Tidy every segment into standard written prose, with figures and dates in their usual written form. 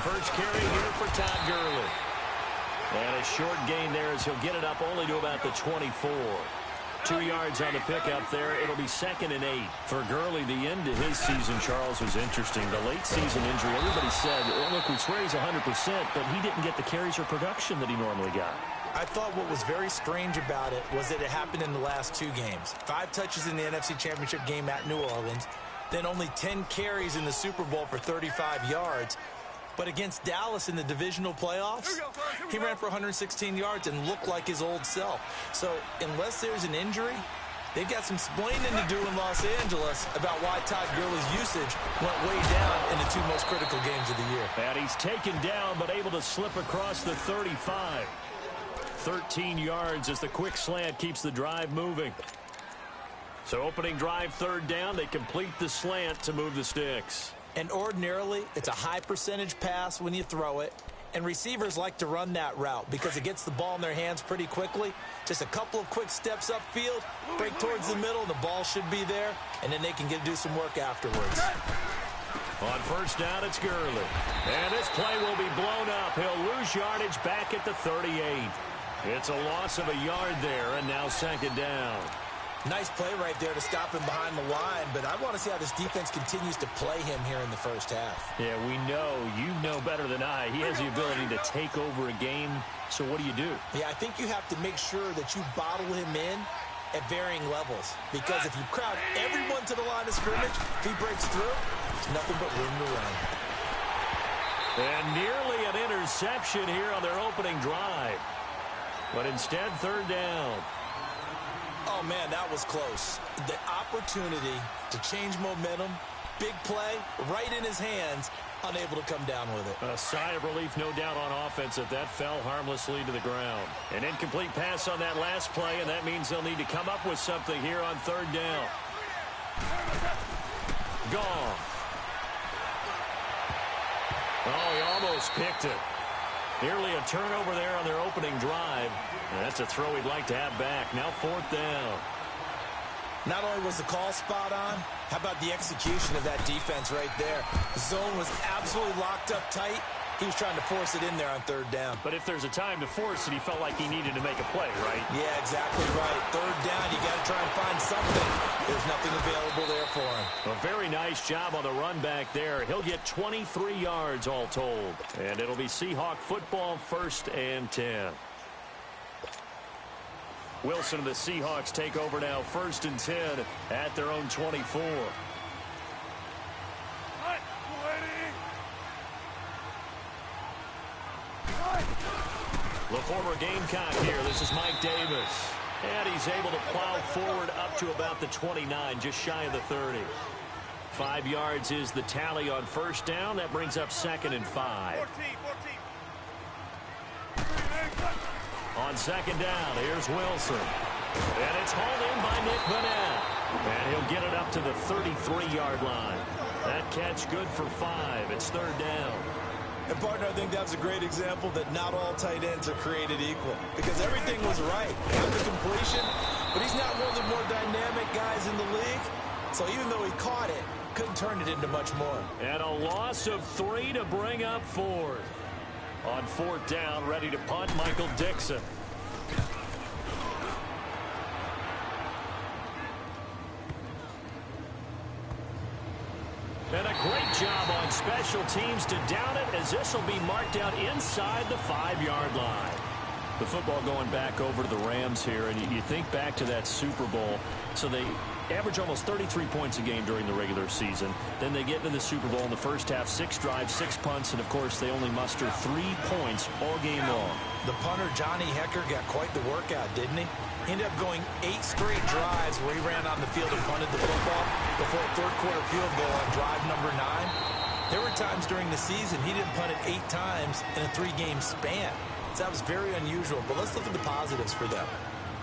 first carry here for Todd Gurley. And a short gain there as he'll get it up only to about the 24. 2 yards on the pickup there. It'll be 2nd and 8. For Gurley, the end of his season, Charles, was interesting. The late season injury, everybody said, look, we swear he's 100%, but he didn't get the carries or production that he normally got. I thought what was very strange about it was that it happened in the last 2 games. 5 touches in the NFC Championship game at New Orleans, then only 10 carries in the Super Bowl for 35 yards. But against Dallas in the divisional playoffs, he ran for 116 yards and looked like his old self. So unless there's an injury, they've got some explaining to do in Los Angeles about why Todd Gurley's usage went way down in the 2 most critical games of the year. And he's taken down but able to slip across the 35. 13 yards as the quick slant keeps the drive moving. So opening drive, 3rd down, they complete the slant to move the sticks. And ordinarily, it's a high percentage pass when you throw it. And receivers like to run that route because it gets the ball in their hands pretty quickly. Just a couple of quick steps upfield, break towards the middle, the ball should be there, and then they can do some work afterwards. On first down, it's Gurley. And this play will be blown up. He'll lose yardage back at the 38. It's a loss of a yard there, and now 2nd down. Nice play right there to stop him behind the line, but I want to see how this defense continues to play him here in the first half. Yeah, we know. You know better than I. He has the ability to take over a game, so what do you do? Yeah, I think you have to make sure that you bottle him in at varying levels, because if you crowd everyone to the line of scrimmage, if he breaks through, there's nothing but room to run. And nearly an interception here on their opening drive. But instead, 3rd down. Oh, man, that was close. The opportunity to change momentum, big play, right in his hands, unable to come down with it. A sigh of relief, no doubt, on offense if that fell harmlessly to the ground. An incomplete pass on that last play, and that means they'll need to come up with something here on 3rd down. Gone. Oh, he almost picked it. Nearly a turnover there on their opening drive. And that's a throw he'd like to have back. Now 4th down. Not only was the call spot on, how about the execution of that defense right there? The zone was absolutely locked up tight. He was trying to force it in there on 3rd down. But if there's a time to force it, he felt like he needed to make a play, right? Yeah, exactly right. 3rd down, you got to try and find something. There's nothing available there for him. A very nice job on the run back there. He'll get 23 yards all told. And it'll be Seahawk football, 1st and 10. Wilson and the Seahawks take over now, 1st and 10 at their own 24. The former Gamecock here. This is Mike Davis. And he's able to plow forward up to about the 29, just shy of the 30. 5 yards is the tally on 1st down. That brings up 2nd and 5. 14. On 2nd down, here's Wilson. And it's hauled in by Nick Vanette. And he'll get it up to the 33-yard line. That catch good for 5. It's 3rd down. And, partner, I think that's a great example that not all tight ends are created equal. Because everything was right. Got the completion, but he's not one of the more dynamic guys in the league. So even though he caught it, couldn't turn it into much more. And a loss of 3 to bring up 4th. On 4th down, ready to punt, Michael Dixon. And a great job on special teams to down it, as this will be marked out inside the 5-yard line. The football going back over to the Rams here, and you think back to that Super Bowl. So they average almost 33 points a game during the regular season. Then they get into the Super Bowl in the first half, 6 drives, 6 punts, and, of course, they only muster 3 points all game long. The punter, Johnny Hecker, got quite the workout, didn't he? He ended up going 8 straight drives where he ran on the field and punted the football before a third-quarter field goal on drive number 9. There were times during the season he didn't punt it 8 times in a 3-game span. So that was very unusual. But let's look at the positives for them.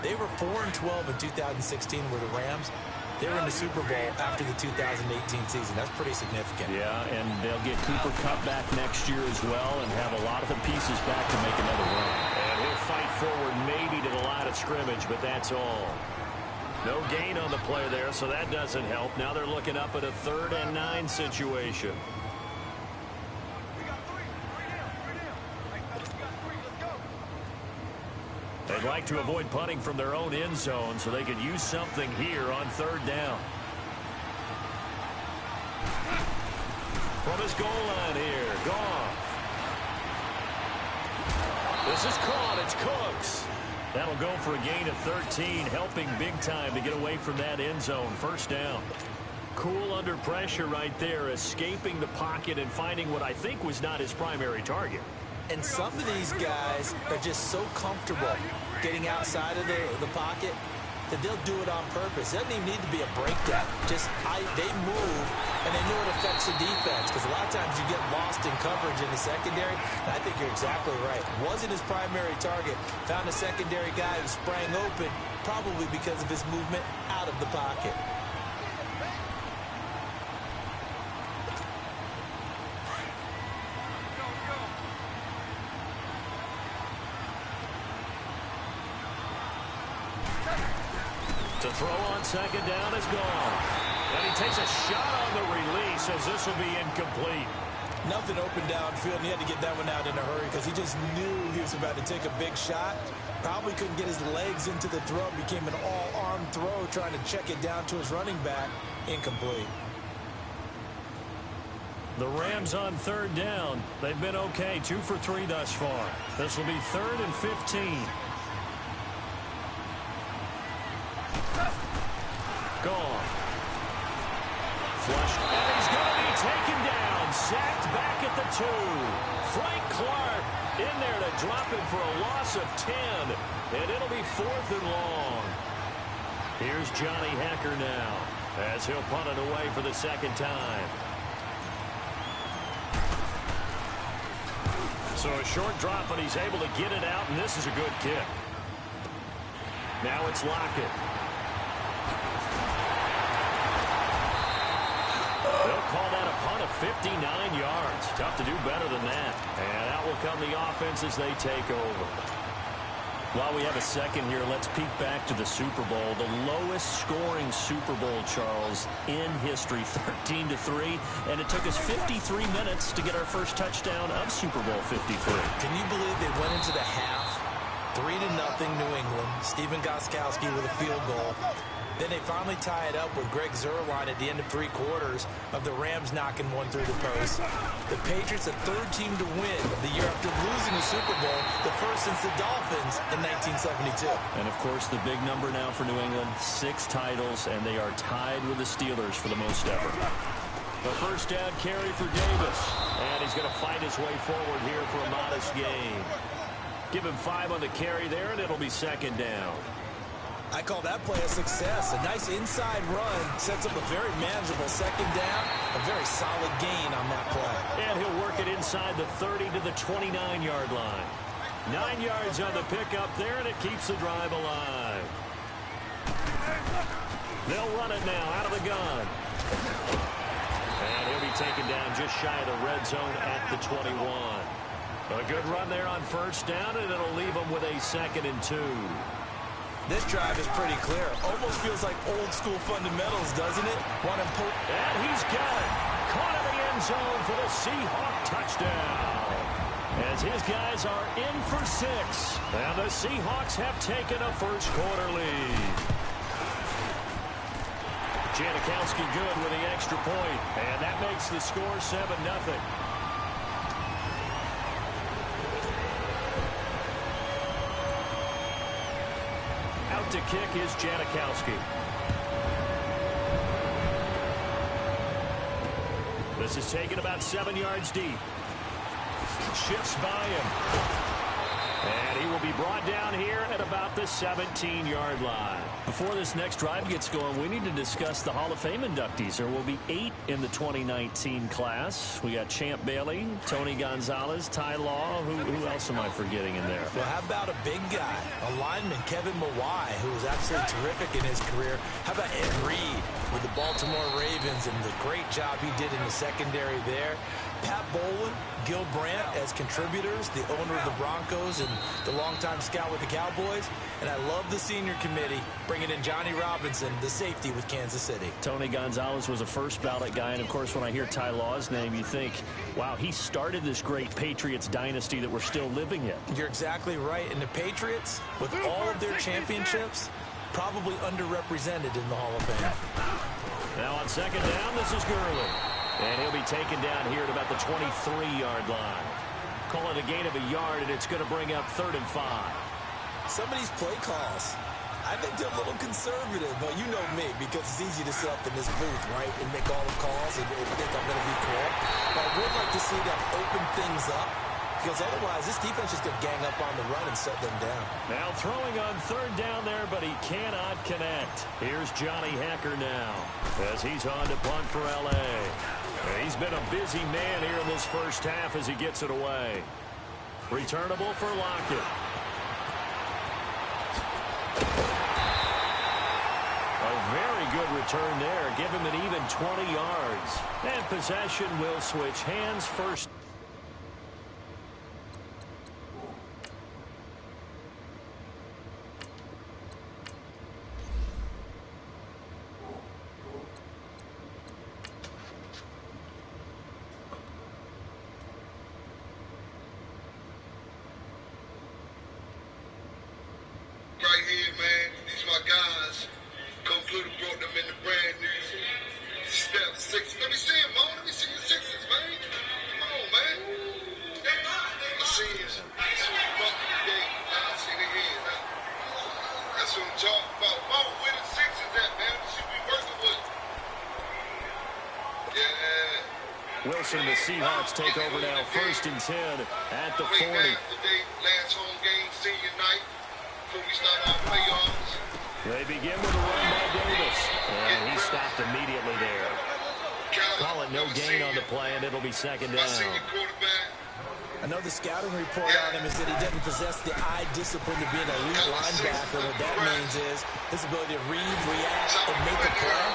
They were 4-12 in 2016 were the Rams. They were in the Super Bowl after the 2018 season. That's pretty significant. Yeah, and they'll get Cooper Kupp back next year as well and have a lot of the pieces back to make another run. And he'll fight forward maybe to the line of scrimmage, but that's all. No gain on the play there, so that doesn't help. Now they're looking up at a 3rd and 9 situation. like to avoid punting from their own end zone, so they could use something here on third down. From his goal line here, Goff. This is caught. It's Cooks. That'll go for a gain of 13, helping big time to get away from that end zone. First down. Cool under pressure right there, escaping the pocket and finding what I think was not his primary target. And some of these guys are just so comfortable getting outside of the pocket that they'll do it on purpose. It doesn't even need to be a breakdown. They move, and they know it affects the defense, because a lot of times you get lost in coverage in the secondary. And I think you're exactly right. Wasn't his primary target. Found a secondary guy who sprang open, probably because of his movement out of the pocket. To throw on second down is gone. And he takes a shot on the release as this will be incomplete. Nothing open downfield, and he had to get that one out in a hurry because he just knew he was about to take a big shot. Probably couldn't get his legs into the throw. Became an all-arm throw trying to check it down to his running back. Incomplete. The Rams on third down. They've been okay, 2 for 3 thus far. This will be 3rd and 15. Gone. Flush. And he's going to be taken down. Sacked back at the 2. Frank Clark in there to drop him for a loss of 10. And it'll be 4th and long. Here's Johnny Hecker now as he'll punt it away for the second time. So a short drop, but he's able to get it out, and this is a good kick. Now it's Lockett. They'll call that a punt of 59 yards. Tough to do better than that. And out will come the offense as they take over. While we have a second here, let's peek back to the Super Bowl. The lowest scoring Super Bowl, Charles, in history, 13-3. And it took us 53 minutes to get our first touchdown of Super Bowl 53. Can you believe they went into the half, 3-0 New England, Stephen Gostkowski with a field goal. Then they finally tie it up with Greg Zuerlein at the end of 3 quarters of the Rams knocking one through the post. The Patriots, the 3rd team to win the year after losing the Super Bowl, the first since the Dolphins in 1972. And, of course, the big number now for New England, 6 titles, and they are tied with the Steelers for the most ever. The first down carry for Davis, and he's going to fight his way forward here for a modest gain. Give him 5 on the carry there, and it'll be second down. I call that play a success. A nice inside run sets up a very manageable second down. A very solid gain on that play. And he'll work it inside the 30 to the 29-yard line. 9 yards on the pickup there, and it keeps the drive alive. They'll run it now out of the gun. And he'll be taken down just shy of the red zone at the 21. A good run there on first down, and it'll leave them with a 2nd and 2. This drive is pretty clear. Almost feels like old-school fundamentals, doesn't it? And he's got it. Caught in the end zone for the Seahawk touchdown. As his guys are in for 6. And the Seahawks have taken a first-quarter lead. Janikowski good with the extra point. And that makes the score 7-0. To kick is Janikowski. This is taken about 7 yards deep. Shifts by him. And he will be brought down here at about the 17-yard line. Before this next drive gets going, we need to discuss the Hall of Fame inductees. There will be 8 in the 2019 class. We got Champ Bailey, Tony Gonzalez, Ty Law. Who else am I forgetting in there? Well, how about a big guy, a lineman, Kevin Mawai, who was absolutely terrific in his career. How about Ed Reed with the Baltimore Ravens and the great job he did in the secondary there? Pat Bowlen, Gil Brandt as contributors, the owner of the Broncos and the longtime scout with the Cowboys. And I love the senior committee bringing in Johnny Robinson, the safety with Kansas City. Tony Gonzalez was a first ballot guy. And, of course, when I hear Ty Law's name, you think, wow, he started this great Patriots dynasty that we're still living in. You're exactly right. And the Patriots, with all of their championships, probably underrepresented in the Hall of Fame. Now on second down, this is Gurley. And he'll be taken down here at about the 23-yard line. Call it a gain of a yard, and it's going to bring up 3rd and 5. Some of these play calls, I think they're a little conservative, but you know me, because it's easy to sit up in this booth, right, and make all the calls and think I'm going to be correct. But I would like to see them open things up, because otherwise this defense is going to gang up on the run and set them down. Now throwing on 3rd down there, but he cannot connect. Here's Johnny Hacker now, as he's on to punt for L.A. He's been a busy man here in this first half as he gets it away. Returnable for Lockett. A very good return there. Give him an even 20 yards. And possession will switch hands first. Wilson, the Seahawks take over now, 1st and 10 at the 40. Last home game, senior night, before we start our playoffs. They begin with a run by Davis. And he stopped immediately there. Call it no gain on the play, and it'll be 2nd down. I know the scouting report on him is that he doesn't possess the eye discipline to be an elite linebacker. What that means is his ability to read, react, and make a play.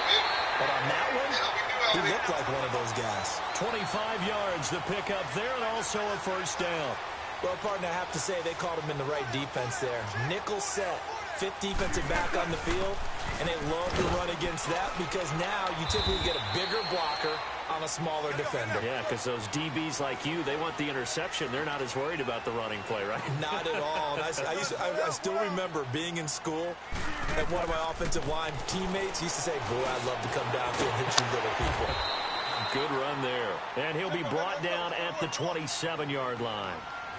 But on that one, he looked like one of those guys. 25 yards to pick up there, and also a 1st down. Well, partner, I have to say they called him in the right defense there. Nickel set, 5th defensive back on the field, and they love to run against that because now you typically get a bigger blocker on a smaller defender. Yeah, because those DBs like you, they want the interception. They're not as worried about the running play, right? Not at all. And I still remember being in school, and one of my offensive line teammates used to say, boy, I'd love to come down here and hit you little people. Good run there. And he'll be brought down at the 27-yard line.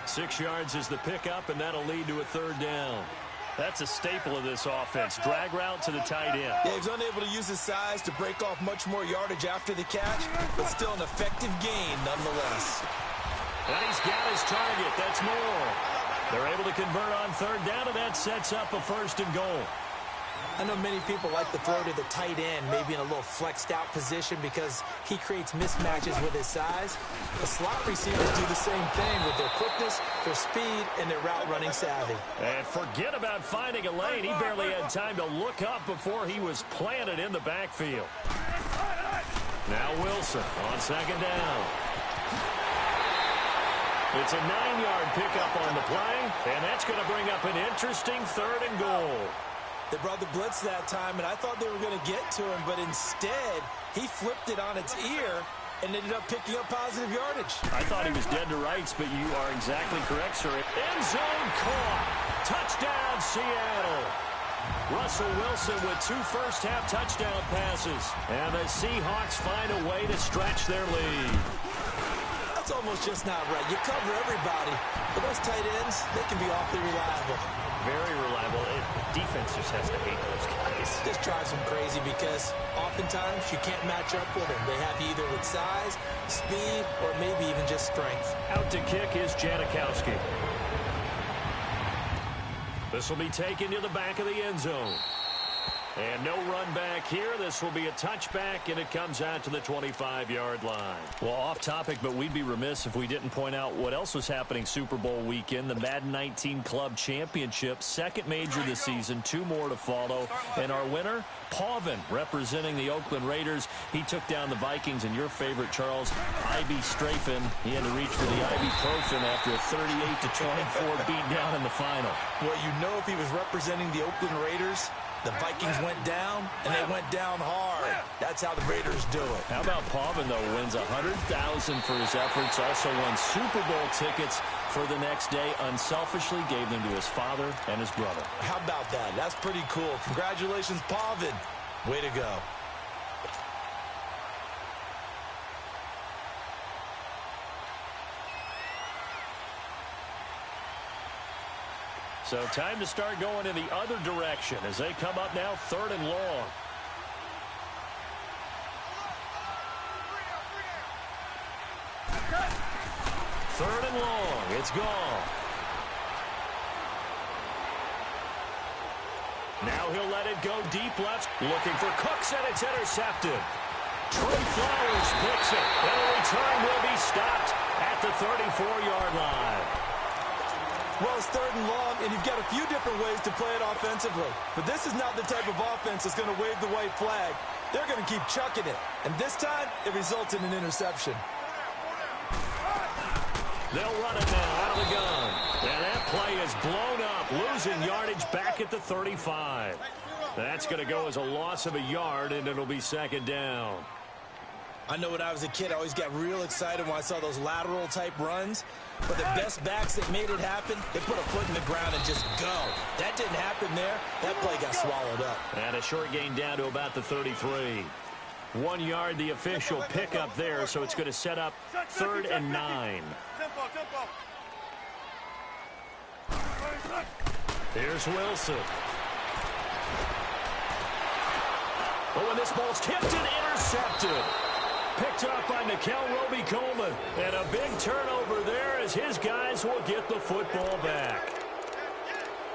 6 yards is the pickup, and that'll lead to a 3rd down. That's a staple of this offense. Drag route to the tight end. Yeah, he's unable to use his size to break off much more yardage after the catch, but still an effective gain nonetheless. And he's got his target. That's more. They're able to convert on 3rd down, and that sets up a 1st and goal. I know many people like to throw to the tight end, maybe in a little flexed out position because he creates mismatches with his size. The slot receivers do the same thing with their quickness, their speed, and their route running savvy. And forget about finding a lane. He barely had time to look up before he was planted in the backfield. Now Wilson on 2nd down. It's a 9-yard pickup on the play, and that's going to bring up an interesting 3rd and goal. They brought the blitz that time, and I thought they were going to get to him, but instead, he flipped it on its ear and ended up picking up positive yardage. I thought he was dead to rights, but you are exactly correct, sir. End zone caught. Touchdown, Seattle. Russell Wilson with 2 first-half touchdown passes. And the Seahawks find a way to stretch their lead. That's almost just not right. You cover everybody, but those tight ends, they can be awfully reliable. Very reliable. Defense just has to hate those guys. This drives them crazy because oftentimes you can't match up with them. They have you either with size, speed, or maybe even just strength. Out to kick is Janikowski. This will be taken to the back of the end zone. And no run back here. This will be a touchback, and it comes out to the 25-yard line. Well, off topic, but we'd be remiss if we didn't point out what else was happening Super Bowl weekend. The Madden 19 Club Championship, second major this season, 2 more to follow. And our winner, Pavin, representing the Oakland Raiders. He took down the Vikings, and your favorite, Charles, Ivy Strafin. He had to reach for the ibuprofen after a 38-24 beatdown in the final. Well, you know, if he was representing the Oakland Raiders, the Vikings went down, and they went down hard. That's how the Raiders do it. How about Pavin, though, wins $100,000 for his efforts, also won Super Bowl tickets for the next day, unselfishly gave them to his father and his brother. How about that? That's pretty cool. Congratulations, Pavin. Way to go. So time to start going in the other direction as they come up now 3rd and long. Third and long. It's gone. Now he'll let it go deep left. Looking for Cooks, and it's intercepted. Trey Flowers picks it. And the return will be stopped at the 34-yard line. Well, it's 3rd and long, and you've got a few different ways to play it offensively. But this is not the type of offense that's going to wave the white flag. They're going to keep chucking it. And this time, it results in an interception. They'll run it now out of the gun. And that play is blown up, losing yardage back at the 35. That's going to go as a loss of a yard, and it'll be 2nd down. I know when I was a kid, I always got real excited when I saw those lateral-type runs. But the best backs that made it happen, they put a foot in the ground and just go. That didn't happen there. That play got swallowed up. And a short gain down to about the 33. 1 yard, the official pickup there, so it's going to set up 3rd and 9. Here's Wilson. But when this ball's tipped and intercepted. Picked up by Nikel Roby-Coleman. And a big turnover there as his guys will get the football back.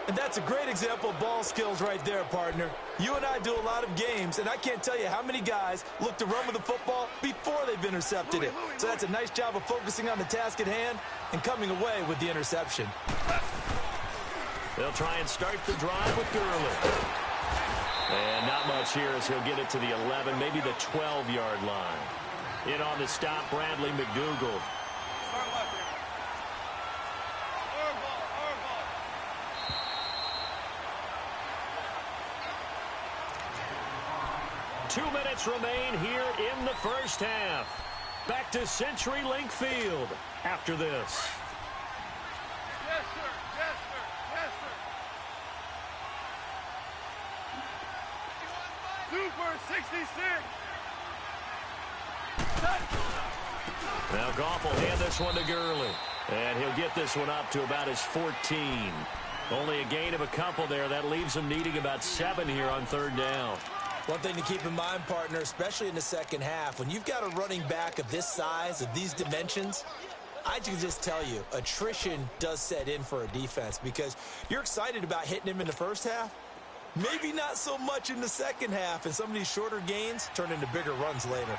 And that's a great example of ball skills right there, partner. You and I do a lot of games, and I can't tell you how many guys look to run with the football before they've intercepted it. So that's a nice job of focusing on the task at hand and coming away with the interception. They'll try and start the drive with Gurley. And not much here as he'll get it to the 11, maybe the 12-yard line. In on the stop, Bradley McDougald. Two minutes remain here in the first half. Back to CenturyLink Field after this. Yes, sir. Yes, sir. Yes, sir. Super 66. Now Goff will hand this one to Gurley. And he'll get this one up to about his 14. Only a gain of a couple there. That leaves him needing about 7 here on 3rd down. One thing to keep in mind, partner, especially in the second half, when you've got a running back of this size, of these dimensions, I can just tell you, attrition does set in for a defense because you're excited about hitting him in the first half. Maybe not so much in the second half, and some of these shorter gains turn into bigger runs later.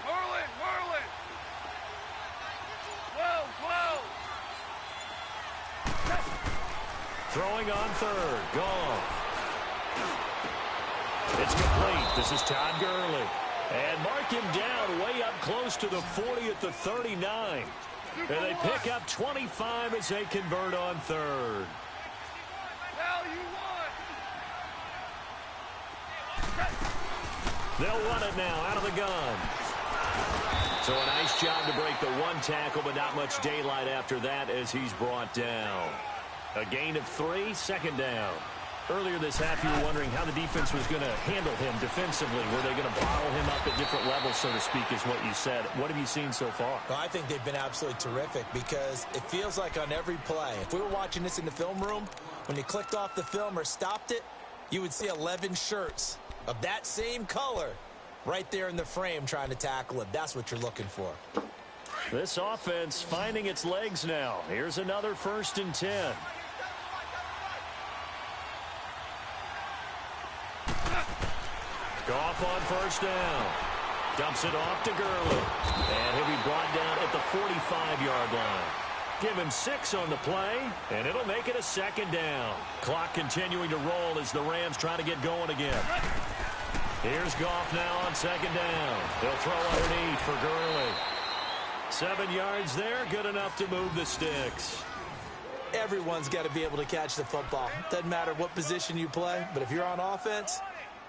Whirling. 12. Throwing on 3rd. Gone. It's complete. This is Todd Gurley. And mark him down way up close to the 40 at the 39. And they pick up 25 as they convert on 3rd. They'll run it now out of the gun. So a nice job to break the 1 tackle, but not much daylight after that as he's brought down. A gain of 3, 2nd down. Earlier this half, you were wondering how the defense was going to handle him defensively. Were they going to bottle him up at different levels, so to speak, is what you said. What have you seen so far? Well, I think they've been absolutely terrific because it feels like on every play, if we were watching this in the film room, when you clicked off the film or stopped it, you would see 11 shirts of that same color right there in the frame trying to tackle it. That's what you're looking for. This offense finding its legs now. Here's another 1st and 10. Goff on first down. Dumps it off to Gurley. And he'll be brought down at the 45-yard line. Give him 6 on the play, and it'll make it a second down. Clock continuing to roll as the Rams try to get going again. Here's Goff now on second down. He'll throw underneath for Gurley. 7 yards there, good enough to move the sticks. Everyone's got to be able to catch the football. Doesn't matter what position you play, but if you're on offense,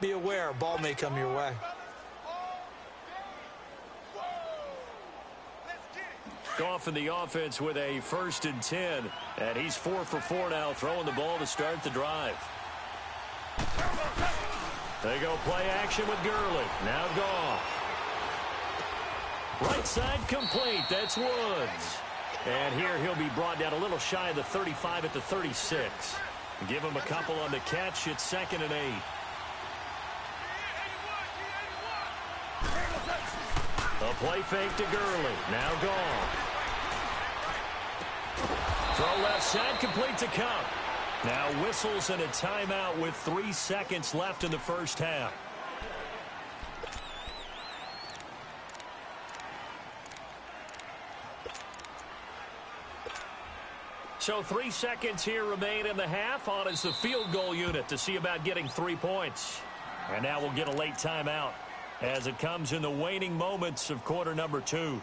be aware a ball may come your way. Goff in the offense with a 1st and 10, and he's 4 for 4 now, throwing the ball to start the drive. They go play action with Gurley. Now Goff. Right side complete. That's Woods. And here he'll be brought down a little shy of the 35 at the 36. Give him a couple on the catch. It's 2nd and 8. A play fake to Gurley. Now Goff. Throw left side, complete to Cup. Now whistles and a timeout with 3 seconds left in the first half. So 3 seconds here remain in the half. On is the field goal unit to see about getting 3 points. And now we'll get a late timeout as it comes in the waning moments of quarter number 2.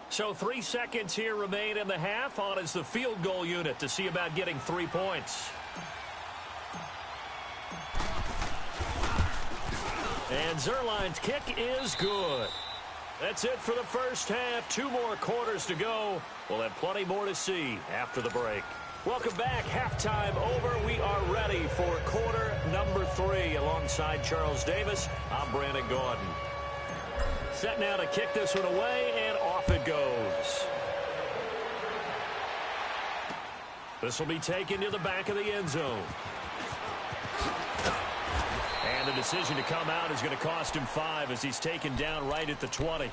So 3 seconds here remain in the half. On is the field goal unit to see about getting 3 points. And Zerline's kick is good. That's it for the first half. 2 more quarters to go. We'll have plenty more to see after the break. Welcome back. Halftime over. We are ready for quarter number 3. Alongside Charles Davis, I'm Brandon Gordon. Set now to kick this one away, and off it goes. This will be taken to the back of the end zone. And the decision to come out is going to cost him 5 as he's taken down right at the 20.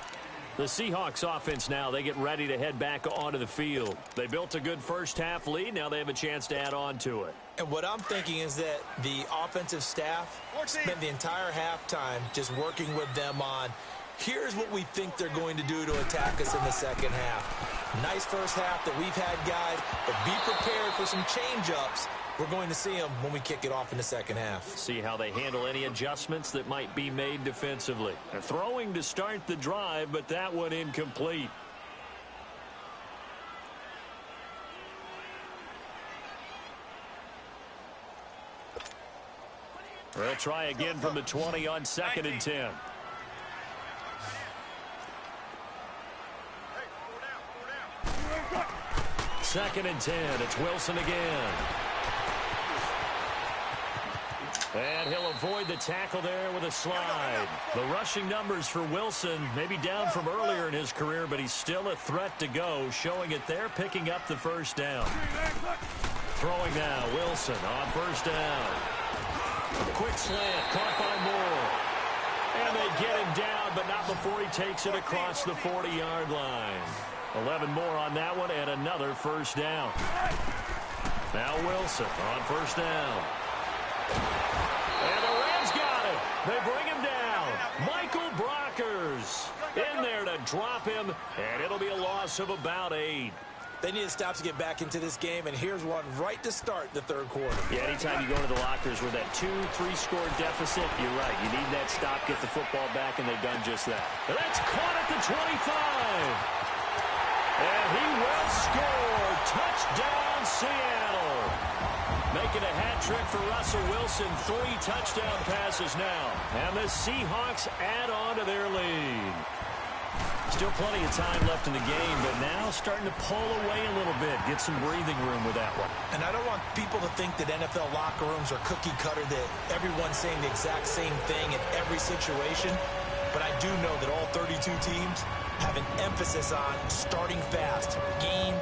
The Seahawks offense now, they get ready to head back onto the field. They built a good first half lead. Now they have a chance to add on to it. And what I'm thinking is that the offensive staff spent the entire halftime just working with them on, here's what we think they're going to do to attack us in the second half. Nice first half that we've had, guys, but be prepared for some change-ups. We're going to see them when we kick it off in the second half. See how they handle any adjustments that might be made defensively. They're throwing to start the drive, but that one incomplete. They'll try again from the 20 on 2nd and 10. Second and 10. It's Wilson again. And he'll avoid the tackle there with a slide. The rushing numbers for Wilson maybe down from earlier in his career, but he's still a threat to go, showing it there, picking up the first down. Throwing now, Wilson on first down. Quick slant, caught by Moore. And they get him down, but not before he takes it across the 40-yard line. 11 more on that one, and another first down. Now Wilson on first down. And the Rams got it. They bring him down. Michael Brockers in there to drop him, and it'll be a loss of about 8. They need a stop to get back into this game, and here's one right to start the third quarter. Yeah, anytime you go to the lockers with that 2-3 score deficit, you're right. You need that stop, get the football back, and they've done just that. That's caught at the 25. And he will score. Touchdown, Seattle. Making a hat trick for Russell Wilson. 3 touchdown passes now. And the Seahawks add on to their lead. Still plenty of time left in the game, but now starting to pull away a little bit. Get some breathing room with that one. And I don't want people to think that NFL locker rooms are cookie cutter, that everyone's saying the exact same thing in every situation. But I do know that all 32 teams have an emphasis on starting fast. Game,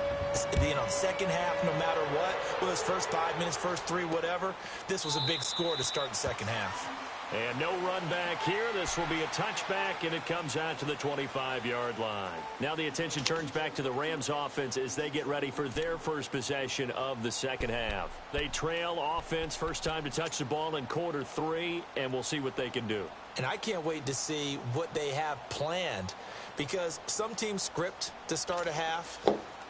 second half, no matter what. Well, his first 5 minutes, first 3, whatever. This was a big score to start the second half. And no run back here. This will be a touchback, and it comes out to the 25-yard line. Now the attention turns back to the Rams offense as they get ready for their first possession of the second half. They trail offense, first time to touch the ball in quarter 3, and we'll see what they can do. And I can't wait to see what they have planned, because some teams script to start a half.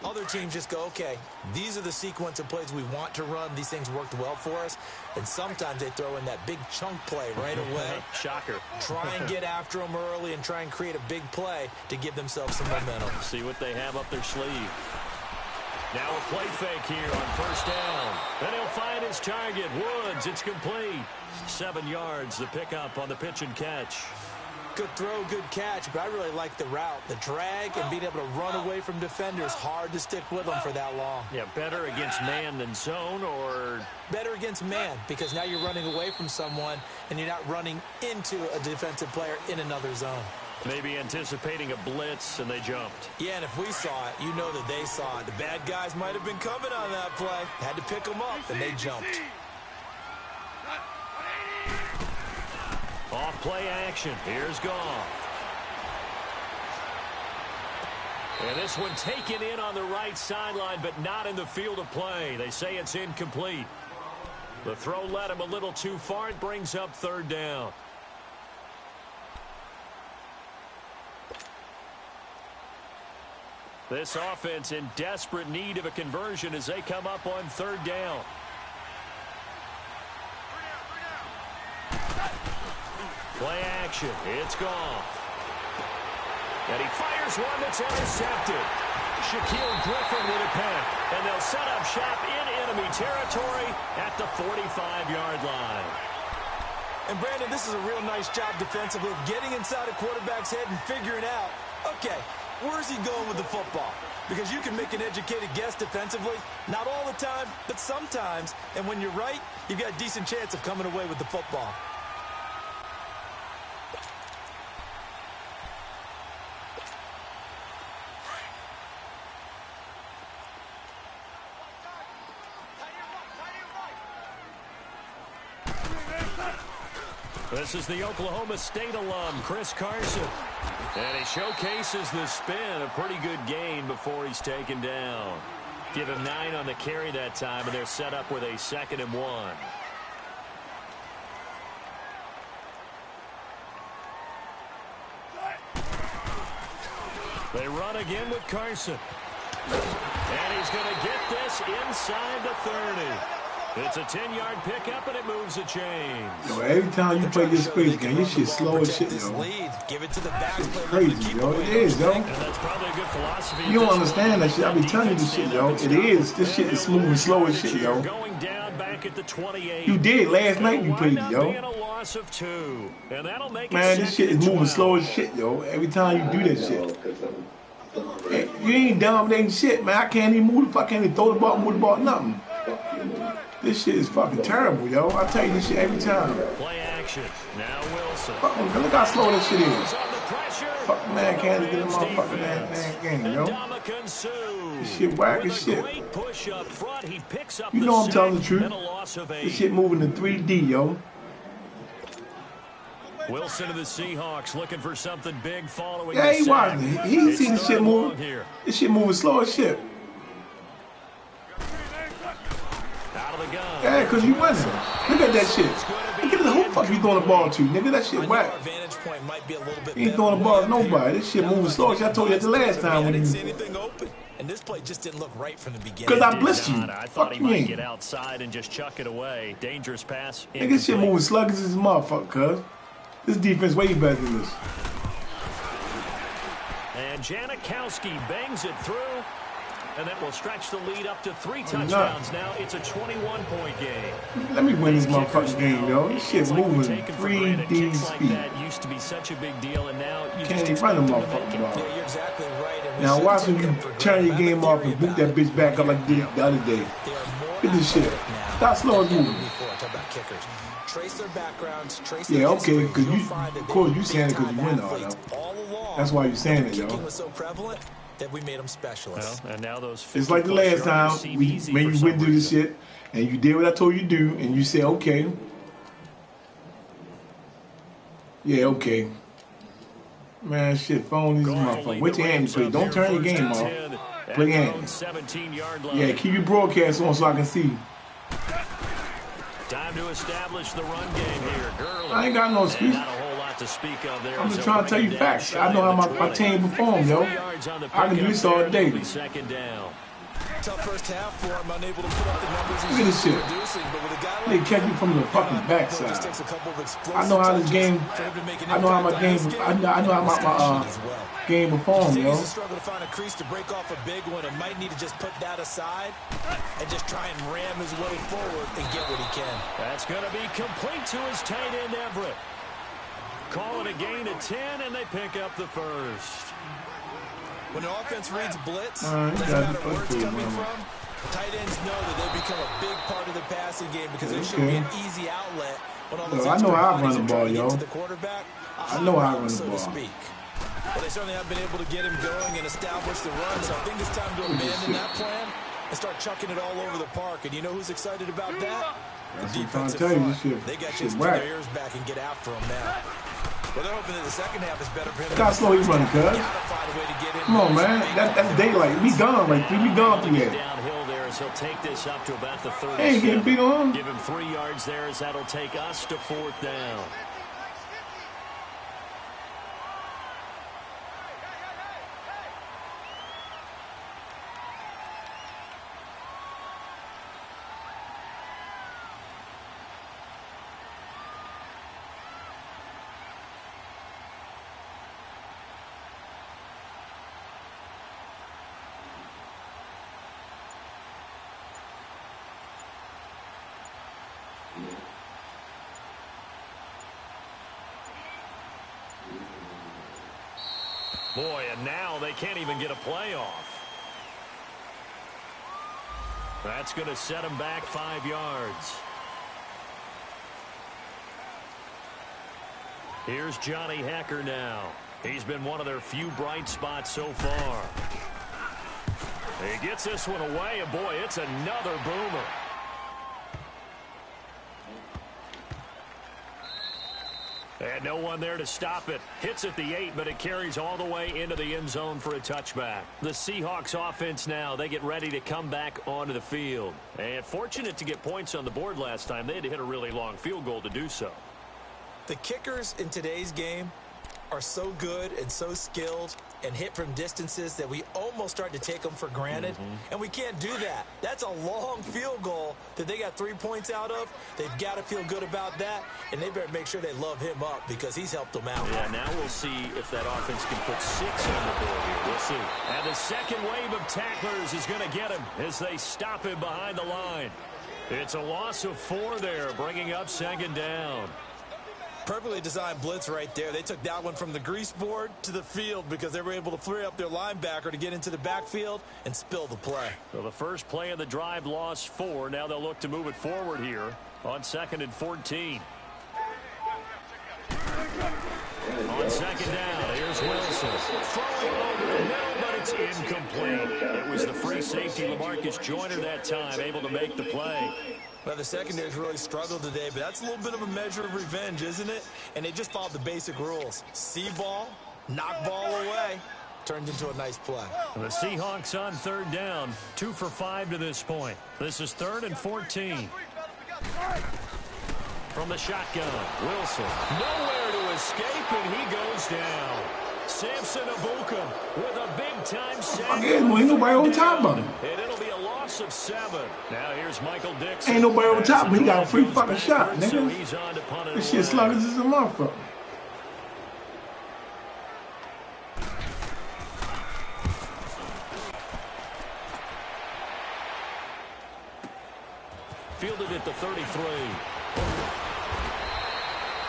Other teams just go, okay, these are the sequence of plays we want to run. These things worked well for us. And sometimes they throw in that big chunk play right away. Shocker. Try and get after them early and try and create a big play to give themselves some momentum. See what they have up their sleeve. Now a play fake here on first down. Then he'll find his target. Woods, it's complete. 7 yards, the pickup on the pitch and catch. Good throw, good catch, but I really like the route. The drag and being able to run away from defenders, hard to stick with them for that long. Yeah, better against man than zone, or? Better against man, because now you're running away from someone and you're not running into a defensive player in another zone. Maybe anticipating a blitz, and they jumped. Yeah, and if we saw it, you know that they saw it. The bad guys might have been coming on that play. Had to pick them up, and they jumped. Off play action. Here's Goff. And this one taken in on the right sideline, but not in the field of play. They say it's incomplete. The throw led him a little too far. It brings up third down. This offense in desperate need of a conversion as they come up on third down. Play action. It's Goff. And he fires one that's intercepted. Shaquille Griffin with a pick. And they'll set up shop in enemy territory at the 45-yard line. And, Brandon, this is a real nice job defensively of getting inside a quarterback's head and figuring out, okay, where's he going with the football? Because you can make an educated guess defensively. Not all the time, but sometimes. And when you're right, you've got a decent chance of coming away with the football. This is the Oklahoma State alum, Chris Carson. And he showcases the spin, a pretty good gain before he's taken down. Give him 9 on the carry that time, and they're set up with a 2nd and 1. They run again with Carson. And he's going to get this inside the 30. It's a 10-yard pickup, and it moves the chains. Yo, every time you play this space game, this shit slow as shit, yo. Give it to the back. It's crazy, yo. It is, yo. And that's probably a good philosophy. You don't understand that shit. I be telling you this shit, yo. It is. This shit is smooth and slow as shit, yo. Going down back at the 28. You did last night. You played it, yo. A loss of 2. And that'll make Man, this shit is moving slow as shit, yo. Every time you do that shit. Hey, you ain't dominating shit, man. I can't even move the fuck. I can't even throw the ball, move the ball, nothing. This shit is fucking terrible, yo. I tell you this shit every time. Play action. Now Wilson. Look how slow this shit is. Fuck man, can't get him motherfucking man game, yo. This shit whack as shit. You know I'm telling the truth. This shit moving to 3D, yo. Wilson of the Seahawks looking for something big following. Yeah, he wasn't. He seen this shit move. This shit moving slow as shit. Yeah, because you winning. Look at that shit. Look at who the fuck you throwing the ball to, nigga. That shit whack. He ain't throwing the ball to nobody. This shit moving slow. I told you that the last time when you. And this play just didn't look right from the beginning. Because I blitzed you. I thought he might get outside and just chuck it away. Dangerous pass. Nigga, this shit moving sluggish as a motherfucker, cuz. This defense way better than this. And Janikowski bangs it through. And that will stretch the lead up to 3 touchdowns. Now it's a 21-point game. Let me win this motherfucking game, yo. This shit moving 3D speed. That used to be such a big deal, and now you can't even run the motherfucking ball. Yeah, you're exactly right. Now watch when you turn your game off and boot that bitch back up like you did the other day. Look at this shit. Stop slow as moving. Yeah, okay, because you, of course, you saying it because you win all that. That's why you saying it, yo. That we made them specialists. Well, and now those it's like the last time when you went through this shit and you did what I told you to do and you said, okay. Yeah, okay. Man, shit, phone these motherfuckers. With your hand, please. Don't turn your game off. Play hand. Yeah, keep your broadcast on so I can see. Time to establish the run game here. Gurley. I ain't got no excuse. Not a whole lot to speak of there. I'm just trying to tell you facts. I know how my team perform, yo. I can do this all day. Second down. Tough first half for him, unable to put up the numbers Look at this shit. They kept me from the fucking backside. I know how this game. I know how my game. I know how my game perform, yo. He's struggle to find a crease to break off a big one, and might need to just put that aside and just try and ram his way forward and get what he can. That's going to be complete to his tight end Everett. Call it a gain of 10, and they pick up the first. When an offense reads blitz, doesn't matter where it's coming from, tight ends know that they become a big part of the passing game because it should be an easy outlet when all the I know how I run the ball, yo. the quarterback. I know how I run the so ball. to speak. But they certainly have been able to get him going and establish the run, so I think it's time to abandon that plan and start chucking it all over the park. And you know who's excited about that? The defensive front. They got you to their ears back and get after him now. Well, they're hoping that the second half is better for him. Look how slow he's running, cuz. Come on, man. That's daylight. We gone, like, we gone through that. Downhill there as he'll take this up to about the 30. Ain't getting beat on. Give him 3 yards there as that'll take us to 4th down. Boy, and now they can't even get a play off. That's going to set them back 5 yards. Here's Johnny Hecker now. He's been one of their few bright spots so far. He gets this one away, and boy, it's another boomer. And no one there to stop it. Hits at the 8, but it carries all the way into the end zone for a touchback. The Seahawks offense now, they get ready to come back onto the field. And fortunate to get points on the board last time. They had to hit a really long field goal to do so. The kickers in today's game are so good and so skilled and hit from distances that we almost start to take them for granted. And we can't do that. That's a long field goal that they got 3 points out of. They've got to feel good about that, and they better make sure they love him up because he's helped them out. Yeah, now we'll see if that offense can put 6 on the board here. We'll see. And the second wave of tacklers is going to get him as they stop him behind the line. It's a loss of 4 there, bringing up 2nd down. Perfectly designed blitz right there. They took that one from the grease board to the field because they were able to free up their linebacker to get into the backfield and spill the play. So the first play of the drive lost 4. Now they'll look to move it forward here on 2nd and 14. On 2nd down, here's Wilson. Throwing over the middle, but it's incomplete. It was the free safety, LaMarcus Joyner, that time, able to make the play. Well, the secondary's really struggled today, but that's a little bit of a measure of revenge, isn't it? And they just followed the basic rules. See ball, knock ball away, turned into a nice play. The Seahawks on 3rd down, 2 for 5 to this point. This is 3rd and 14. From the shotgun, Wilson. Nowhere to escape, and he goes down. Samson Abuka with a big-time sack. Again, ain't nobody on top of him. And it'll be a loss of 7. Now here's Michael Dixon. Ain't nobody on top of him. He got a free fucking shot, nigga. So he's on to punt it This shit sluggish as a motherfucker. Fielded at the 33.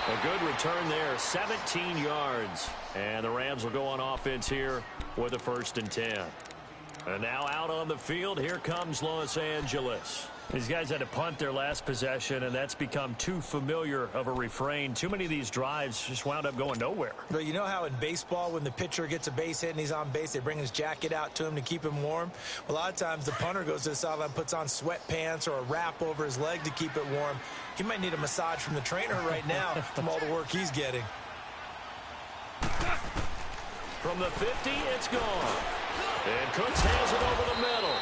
A good return there, 17 yards. And the Rams will go on offense here with a 1st and 10. And now out on the field, here comes Los Angeles. These guys had to punt their last possession, and that's become too familiar of a refrain. Too many of these drives just wound up going nowhere. But you know how in baseball, when the pitcher gets a base hit and he's on base, they bring his jacket out to him to keep him warm? Well, a lot of times the punter goes to the sideline, puts on sweatpants or a wrap over his leg to keep it warm. He might need a massage from the trainer right now from all the work he's getting. From the 50, it's gone. And Cooks has it over the middle.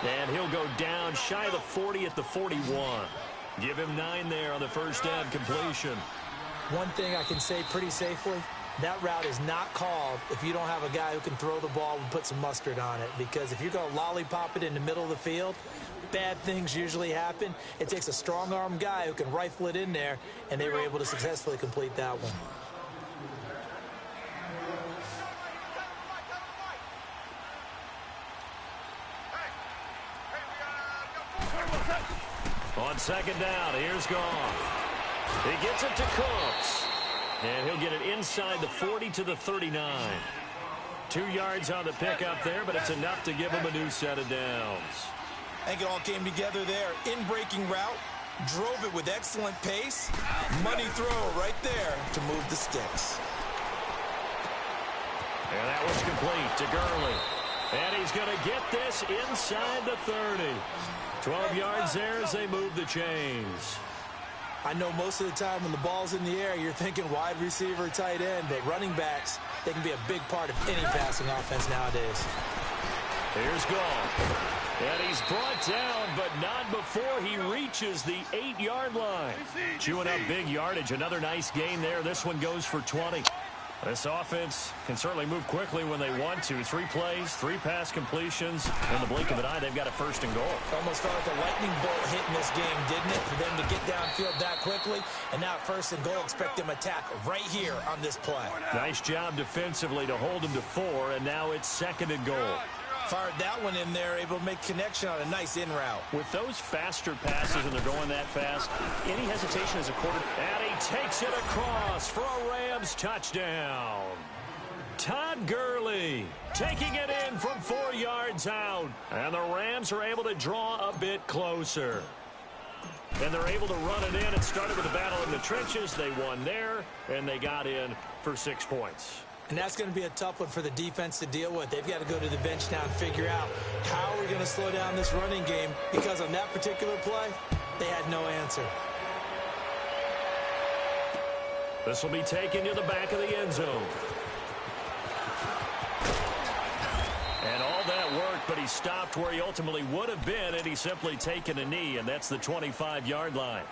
And he'll go down shy of the 40 at the 41. Give him 9 there on the first down completion. One thing I can say pretty safely, that route is not called if you don't have a guy who can throw the ball and put some mustard on it. Because if you're going to lollipop it in the middle of the field, bad things usually happen. It takes a strong-arm guy who can rifle it in there, and they were able to successfully complete that one. On second down, here's Goff. He gets it to Cooks. And he'll get it inside the 40 to the 39. 2 yards on the pickup there, but it's enough to give him a new set of downs. I think it all came together there. In-breaking route, drove it with excellent pace. Money throw right there to move the sticks. And that was complete to Gurley. And he's going to get this inside the 30. 12 yards there as they move the chains. I know most of the time when the ball's in the air, you're thinking wide receiver, tight end, but running backs, they can be a big part of any passing offense nowadays. Here's Goff. And he's brought down, but not before he reaches the 8-yard line. Chewing up big yardage. Another nice gain there. This one goes for 20. This offense can certainly move quickly when they want to. 3 plays, 3 pass completions. In the blink of an eye, they've got a first and goal. Almost felt like a lightning bolt hit in this game, didn't it? For them to get downfield that quickly. And now first and goal, expect them to attack right here on this play. Nice job defensively to hold them to 4, and now it's second and goal. Fired that one in there, able to make connection on a nice in route. With those faster passes and they're going that fast, any hesitation as a quarterback. And he takes it across for a Rams touchdown. Todd Gurley taking it in from 4 yards out. And the Rams are able to draw a bit closer. And they're able to run it in. It started with a battle in the trenches. They won there, and they got in for 6 points. And that's going to be a tough one for the defense to deal with. They've got to go to the bench now and figure out how we're going to slow down this running game, because on that particular play, they had no answer. This will be taken to the back of the end zone. And all that worked, but he stopped where he ultimately would have been, and he's simply taken a knee, and that's the 25-yard line.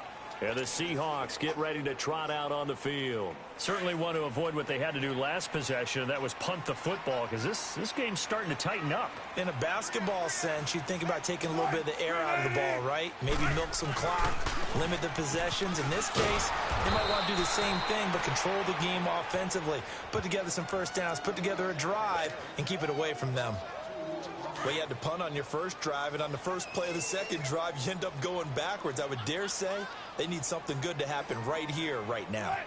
And the Seahawks get ready to trot out on the field. Certainly want to avoid what they had to do last possession, and that was punt the football, because this game's starting to tighten up. In a basketball sense, you think about taking a little bit of the air out of the ball, right? Maybe milk some clock, limit the possessions. In this case, they might want to do the same thing, but control the game offensively. Put together some first downs, put together a drive, and keep it away from them. Well, you had to punt on your first drive, and on the first play of the second drive, you end up going backwards. I would dare say they need something good to happen right here, right now.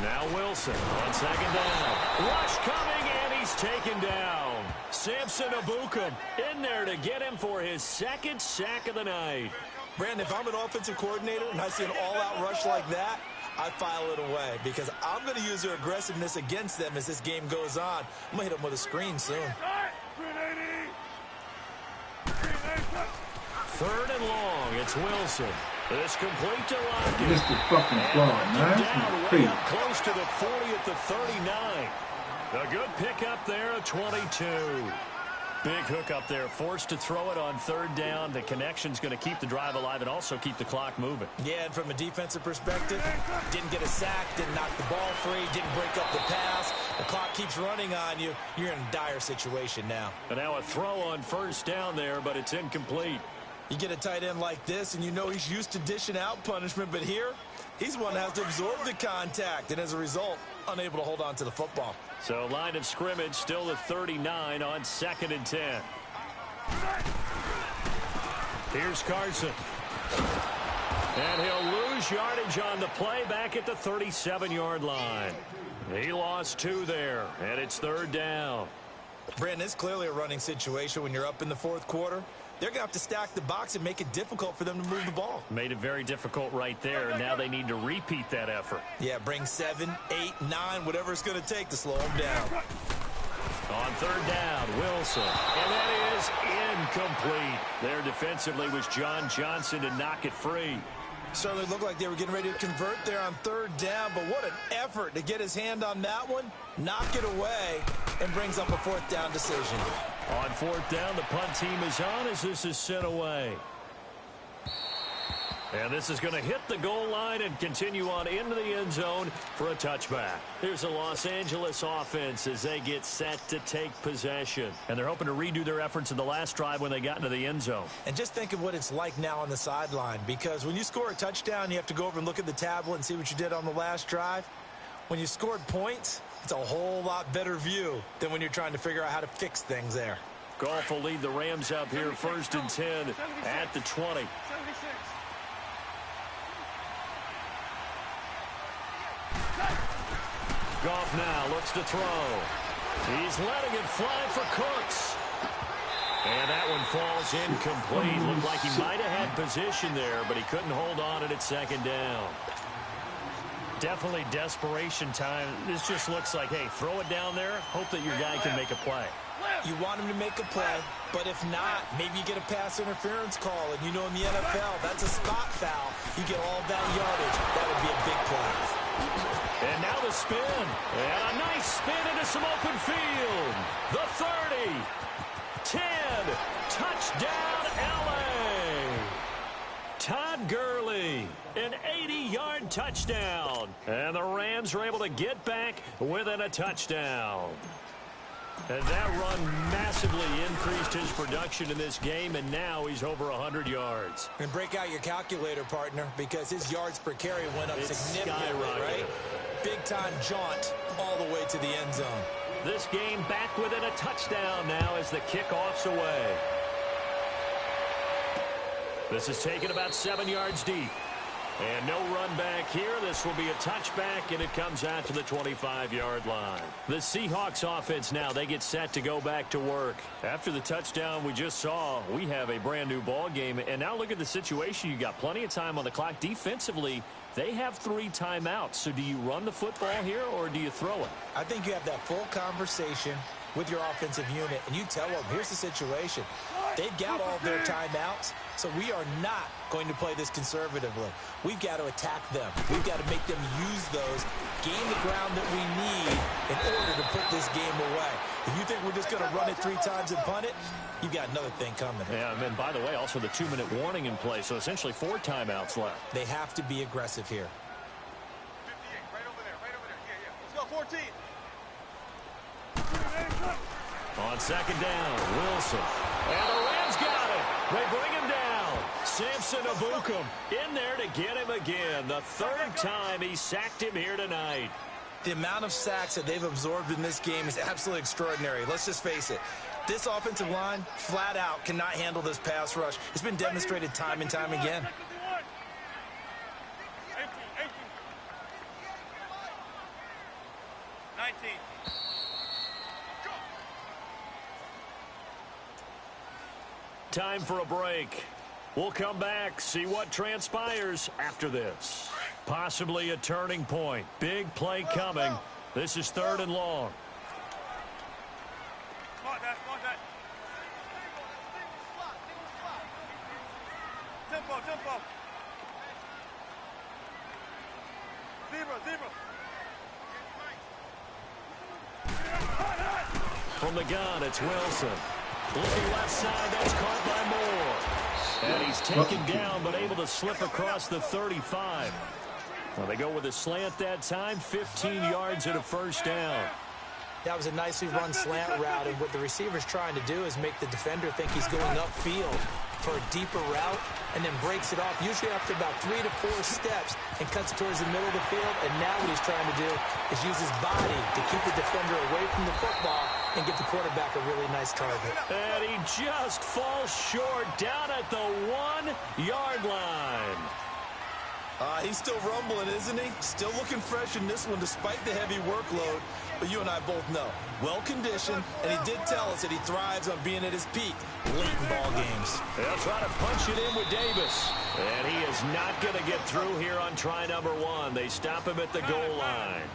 Now Wilson on second down. Rush coming, and he's taken down. Samson Abukum in there to get him for his 2nd sack of the night. Brandon, if I'm an offensive coordinator and I see an all-out rush like that, I file it away, because I'm going to use their aggressiveness against them as this game goes on. I'm going to hit them with a screen soon. 3rd and long. It's Wilson. It's complete to Lockett. Missed the fucking ball, man. That's crazy. Close to the 40 at the 39. A good pickup there, a 22. Big hook up there, forced to throw it on 3rd down. The connection's going to keep the drive alive and also keep the clock moving. Yeah, and from a defensive perspective, didn't get a sack, didn't knock the ball free, didn't break up the pass. The clock keeps running on you. You're in a dire situation now. And now a throw on 1st down there, but it's incomplete. You get a tight end like this, and you know he's used to dishing out punishment, but here, he's one that has to absorb the contact, and as a result, unable to hold on to the football. So line of scrimmage still the 39 on 2nd and 10. Here's Carson. And he'll lose yardage on the play back at the 37-yard line. He lost 2 there, and it's 3rd down. Brandon, it's clearly a running situation when you're up in the 4th quarter. They're going to have to stack the box and make it difficult for them to move the ball. Made it very difficult right there. Now they need to repeat that effort. Yeah, bring 7, 8, 9, whatever it's going to take to slow them down. On 3rd down, Wilson. And that is incomplete. There defensively was John Johnson to knock it free. Certainly looked like they were getting ready to convert there on third down, but what an effort to get his hand on that one, knock it away, and brings up a fourth down decision. On fourth down, the punt team is on as this is sent away. And this is going to hit the goal line and continue on into the end zone for a touchback. Here's the Los Angeles offense as they get set to take possession. And they're hoping to redo their efforts in the last drive when they got into the end zone. And just think of what it's like now on the sideline, because when you score a touchdown, you have to go over and look at the tablet and see what you did on the last drive. When you scored points, it's a whole lot better view than when you're trying to figure out how to fix things there. Goff will lead the Rams up here first and 10 at the 20. Goff now looks to throw. He's letting it fly for Cooks. And that one falls incomplete. Looked like he might have had position there, but he couldn't hold on at second down. Definitely desperation time. This just looks like, hey, throw it down there, hope that your guy can make a play. You want him to make a play, but if not, maybe you get a pass interference call. And you know in the NFL, that's a spot foul. You get all that yardage. That would be a big play. And now the spin. And a nice spin into some open field. The 30. 10. Touchdown, L.A. Todd Gurley. An 80-yard touchdown. And the Rams are able to get back within a touchdown. And that run massively increased his production in this game, and now he's over 100 yards. And break out your calculator, partner, because his yards per carry went up significantly, right? Big-time jaunt all the way to the end zone. This game back within a touchdown now as the kickoff's away. This is taken about 7 yards deep. And no run back here. This will be a touchback, and it comes out to the 25-yard line. The Seahawks offense now, they get set to go back to work. After the touchdown we just saw, we have a brand-new ball game. And now look at the situation. You got plenty of time on the clock. Defensively, they have 3 timeouts. So do you run the football here, or do you throw it? I think you have that full conversation with your offensive unit, and you tell them, here's the situation. They've got all their timeouts, so we are not going to play this conservatively. We've got to attack them. We've got to make them use those, gain the ground that we need in order to put this game away. If you think we're just going to run it 3 times and punt it, you've got another thing coming. Yeah, and by the way, also the 2-minute warning in play, so essentially 4 timeouts left. They have to be aggressive here. 58, right over there. Yeah. Let's go, 14. On second down, Wilson. And the Rams got it. They bring him down. Samson Abukum in there to get him again. The 3rd time he sacked him here tonight. The amount of sacks that they've absorbed in this game is absolutely extraordinary. Let's just face it. This offensive line, flat out, cannot handle this pass rush. It's been demonstrated time and time again. 19. Time for a break. We'll come back, see what transpires after this. Possibly a turning point. Big play coming. This is 3rd and long. Smart that. Tempo. Zero. From the gun, it's Wilson. Looking left side, that's caught by Moore. And he's taken down, but able to slip across the 35. Well, they go with a slant that time, 15 yards and a 1st down. That was a nicely run slant route, and what the receiver's trying to do is make the defender think he's going upfield for a deeper route, and then breaks it off, usually after about 3 to 4 steps, and cuts towards the middle of the field. And now what he's trying to do is use his body to keep the defender away from the football and get the quarterback a really nice target. And he just falls short down at the 1-yard line. He's still rumbling, isn't he? Still looking fresh in this one despite the heavy workload. But you and I both know, well-conditioned, and he did tell us that he thrives on being at his peak late in ball games. They'll try to punch it in with Davis. And he is not going to get through here on try number 1. They stop him at the goal line.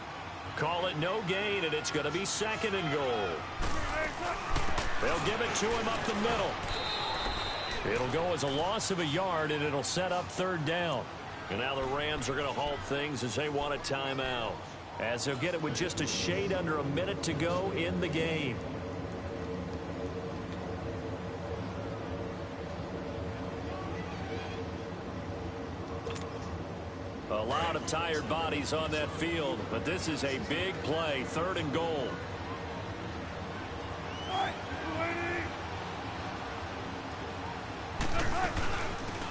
Call it no gain, and it's going to be 2nd and goal. They'll give it to him up the middle. It'll go as a loss of a yard, and it'll set up 3rd down. And now the Rams are going to halt things as they want a timeout, as they'll get it with just a shade under a minute to go in the game. A lot of tired bodies on that field, but this is a big play, 3rd and goal.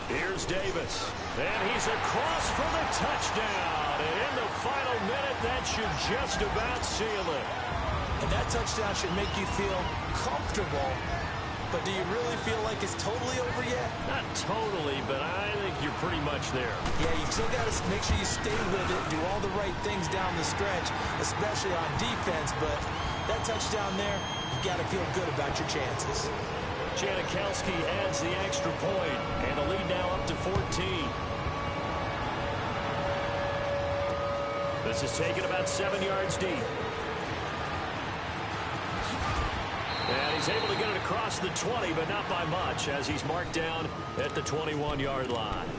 Here's Davis, and he's across for the touchdown. And in the final minute, that should just about seal it. And that touchdown should make you feel comfortable. But do you really feel like it's totally over yet? Not totally, but I think you're pretty much there. Yeah, you still got to make sure you stay with it, do all the right things down the stretch, especially on defense. But that touchdown there, you got to feel good about your chances. Janikowski adds the extra point, and the lead now up to 14. This is taken about 7 yards deep. And he's able to get it across the 20, but not by much, as he's marked down at the 21-yard line.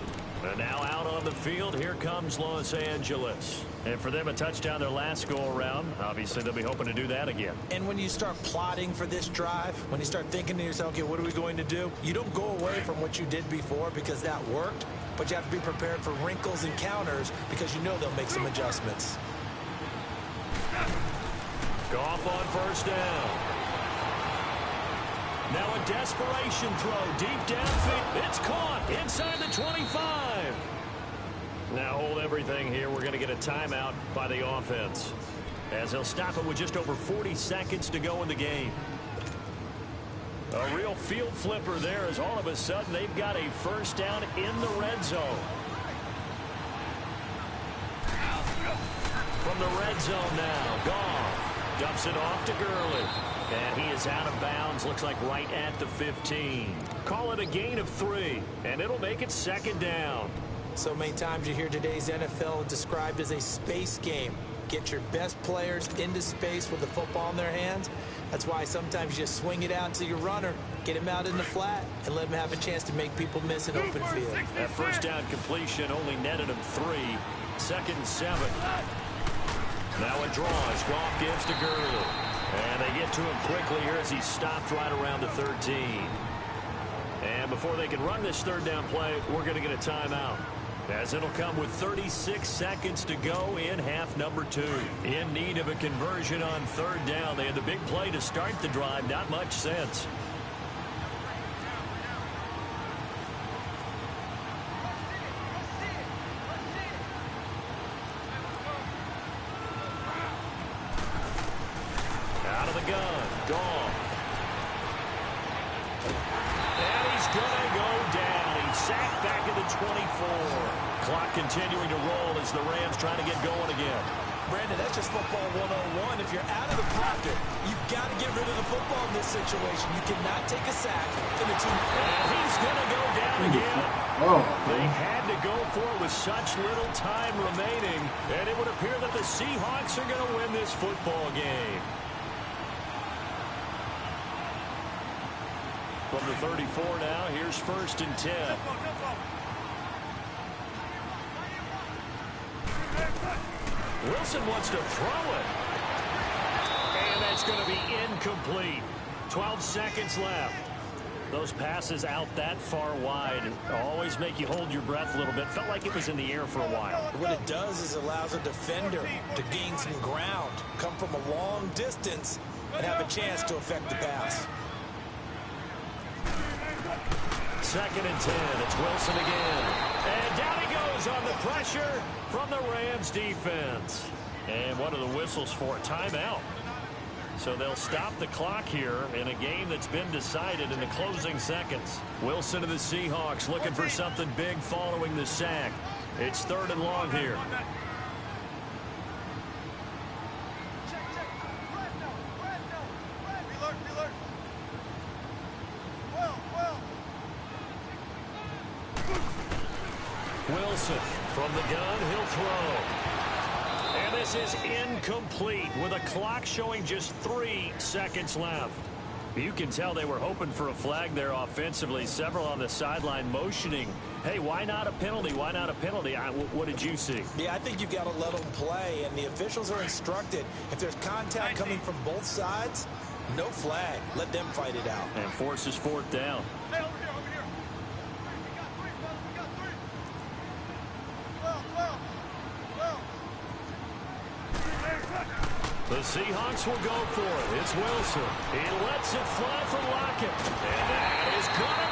And now out on the field, here comes Los Angeles. And for them, a touchdown their last go-around. Obviously, they'll be hoping to do that again. And when you start plotting for this drive, when you start thinking to yourself, okay, what are we going to do? You don't go away from what you did before because that worked, but you have to be prepared for wrinkles and counters because you know they'll make some adjustments. Goff on 1st down. Now a desperation throw deep downfield. It's caught inside the 25. Now hold everything here. We're going to get a timeout by the offense, as they'll stop it with just over 40 seconds to go in the game. A real field flipper there, as all of a sudden they've got a 1st down in the red zone. From the red zone now, Goff dumps it off to Gurley. And he is out of bounds, looks like right at the 15. Call it a gain of 3, and it'll make it 2nd down. So many times you hear today's NFL described as a space game. Get your best players into space with the football in their hands. That's why sometimes you just swing it out to your runner, get him out in the flat, and let him have a chance to make people miss an open field. That 1st down completion only netted him 3. 2nd and 7. Now a draw as Goff gives to Gurley. And they get to him quickly here as he stopped right around the 13. And before they can run this 3rd down play, we're going to get a timeout, as it'll come with 36 seconds to go in half number 2. In need of a conversion on 3rd down. They had the big play to start the drive. Not much sense. Out of the gun, Goff. And he's going to go down. He's sacked back at the 24. Clock continuing to roll as the Rams trying to get going again. Brandon, that's just football 101. If you're out of the pocket, you've got to get rid of the football in this situation. You cannot take a sack in the 2. And he's going to go down again. They had to go for it with such little time remaining, and it would appear that the Seahawks are going to win this football game. From the 34 now, here's 1st and 10. Wilson wants to throw it. And that's going to be incomplete. 12 seconds left. Those passes out that far wide always make you hold your breath a little bit. Felt like it was in the air for a while. What it does is allows a defender to gain some ground, come from a long distance, and have a chance to affect the pass. 2nd and 10. It's Wilson again. And down he goes on the pressure from the Rams defense. And what are the whistles for? Timeout. So they'll stop the clock here in a game that's been decided in the closing seconds. Wilson to the Seahawks looking for something big following the sack. It's 3rd and long here. Wilson from the gun, he'll throw. And this is incomplete with a clock showing just 3 seconds left. You can tell they were hoping for a flag there offensively. Several on the sideline motioning, hey, why not a penalty? Why not a penalty? What did you see? Yeah, I think you've got to let them play, and the officials are instructed. If there's contact coming from both sides, no flag. Let them fight it out. And forces fourth down. Hey, over here, over here. We got three, brother. We got three. Well. The Seahawks will go for it. It's Wilson. He lets it fly for Lockett. And that is good